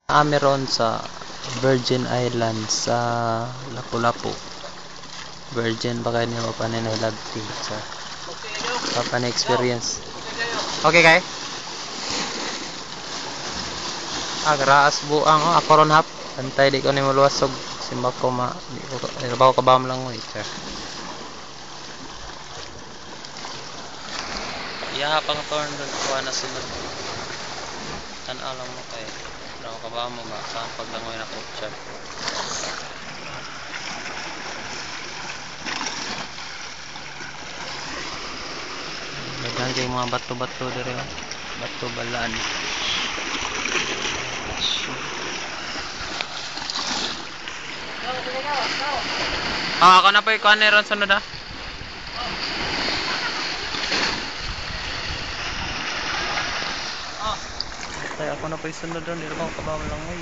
Meron sa Virgin Islands sa Lapu-Lapu. Virgin ba kayo nila pa nilagti sa papan experience. Okay kay? Graas buang ako ron hap. Antay di ko ni maluwasog. Simba ko di ko trabaho ka ba lang mo sir. Iya pang turn doon kuha na sunod. Tan-aw lang mo kay trabaho ka ba mo ba saan paglangoy na ko sir. Dagan kay mga bato-bato diri. Bato balaan. Ako na po ikuan ni ron sunod ah. Ay, ako na po isunod doon. Di ba ako kabaw lang mo.